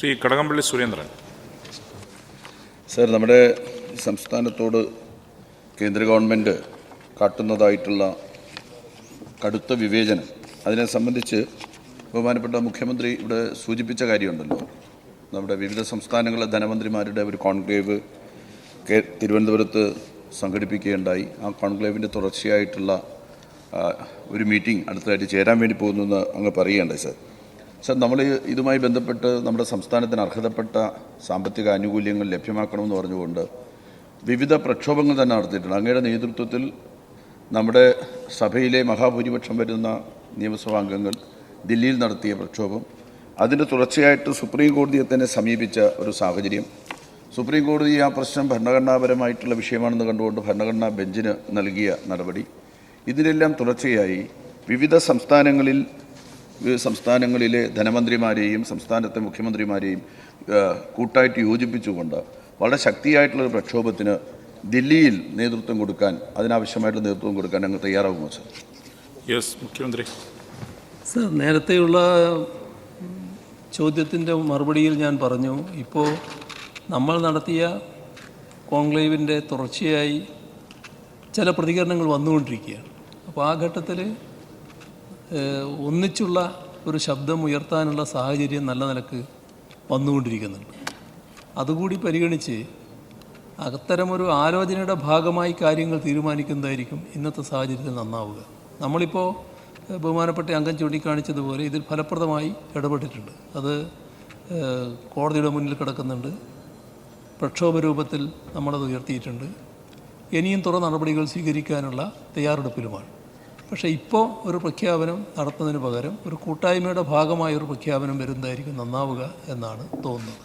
Shri Kadakampally Surendran. Sir, നമ്മുടെ സംസ്ഥാനത്തോട് കേന്ദ്ര government കാട്ടുന്നതായിട്ടുള്ള കടുത്ത വിവേചനം, അതിനെ സംബന്ധിച്ച് ബഹുമാനപ്പെട്ട മുഖ്യമന്ത്രി ഇവിടെ സൂചിപ്പിച്ച കാര്യമുണ്ടല്ലോ. നമ്മുടെ വിവിധ സംസ്ഥാനങ്ങളിലെ ധനമന്ത്രിമാരുടെ ഒരു കോൺക്ലേവ് തിരുവനന്തപുരത്ത് സംഘടിപ്പിക്കുകയുണ്ടായി. ആ കോൺക്ലേവിൻ്റെ തുടർച്ചയായിട്ടുള്ള ഒരു മീറ്റിംഗ് അടുത്തതായിട്ട് ചേരാൻ വേണ്ടി പോകുന്നു എന്ന് അങ്ങ് പറയുകയുണ്ടായി. സർ, നമ്മൾ ഇതുമായി ബന്ധപ്പെട്ട് നമ്മുടെ സംസ്ഥാനത്തിന് അർഹതപ്പെട്ട സാമ്പത്തിക ആനുകൂല്യങ്ങൾ ലഭ്യമാക്കണമെന്ന് പറഞ്ഞുകൊണ്ട് വിവിധ പ്രക്ഷോഭങ്ങൾ തന്നെ നടത്തിയിട്ടുണ്ട്. അങ്ങയുടെ നേതൃത്വത്തിൽ നമ്മുടെ സഭയിലെ മഹാഭൂരിപക്ഷം വരുന്ന നിയമസഭാ അംഗങ്ങൾ ദില്ലിയിൽ നടത്തിയ പ്രക്ഷോഭം, അതിൻ്റെ തുടർച്ചയായിട്ട് സുപ്രീം കോടതിയെ തന്നെ സമീപിച്ച ഒരു സാഹചര്യം, സുപ്രീം കോടതി ആ പ്രശ്നം ഭരണഘടനാപരമായിട്ടുള്ള വിഷയമാണെന്ന് കണ്ടുകൊണ്ട് ഭരണഘടനാ ബെഞ്ചിന് നൽകിയ നടപടി, ഇതിനെല്ലാം തുടർച്ചയായി വിവിധ സംസ്ഥാനങ്ങളിലെ ധനമന്ത്രിമാരെയും സംസ്ഥാനത്തെ മുഖ്യമന്ത്രിമാരെയും കൂട്ടായിട്ട് യോജിപ്പിച്ചുകൊണ്ട് വളരെ ശക്തിയായിട്ടുള്ളൊരു പ്രക്ഷോഭത്തിന് ദില്ലിയിൽ നേതൃത്വം കൊടുക്കാൻ, അതിനാവശ്യമായിട്ടുള്ള നേതൃത്വം കൊടുക്കാൻ അങ്ങ് തയ്യാറാകുമോ സർ? യെസ്, മുഖ്യമന്ത്രി. സർ, നേരത്തെയുള്ള ചോദ്യത്തിൻ്റെ മറുപടിയിൽ ഞാൻ പറഞ്ഞു, ഇപ്പോൾ നമ്മൾ നടത്തിയ കോൺക്ലേവിൻ്റെ തുടർച്ചയായി ചില പ്രതികരണങ്ങൾ വന്നുകൊണ്ടിരിക്കുകയാണ്. അപ്പോൾ ആ ഘട്ടത്തിൽ ഒന്നിച്ചുള്ള ഒരു ശബ്ദം ഉയർത്താനുള്ള സാഹചര്യം നല്ല നിലക്ക് വന്നുകൊണ്ടിരിക്കുന്നുണ്ട്. അതുകൂടി പരിഗണിച്ച് അത്തരമൊരു ആലോചനയുടെ ഭാഗമായി കാര്യങ്ങൾ തീരുമാനിക്കുന്നതായിരിക്കും ഇന്നത്തെ സാഹചര്യത്തിൽ നന്നാവുക. നമ്മളിപ്പോൾ ബഹുമാനപ്പെട്ട അംഗം ചൂണ്ടിക്കാണിച്ചതുപോലെ ഇതിൽ ഫലപ്രദമായി ഇടപെട്ടിട്ടുണ്ട്. അത് കോടതിയുടെ മുന്നിൽ കിടക്കുന്നുണ്ട്. പ്രക്ഷോഭ രൂപത്തിൽ നമ്മളത് ഉയർത്തിയിട്ടുണ്ട്. ഇനിയും തുടർ നടപടികൾ സ്വീകരിക്കാനുള്ള തയ്യാറെടുപ്പിലുമാണ്. പക്ഷേ ഇപ്പോൾ ഒരു പ്രഖ്യാപനം നടത്തുന്നതിന് പകരം ഒരു കൂട്ടായ്മയുടെ ഭാഗമായൊരു പ്രഖ്യാപനം വരുന്നതായിരിക്കും നന്നാവുക എന്നാണ് തോന്നുന്നത്.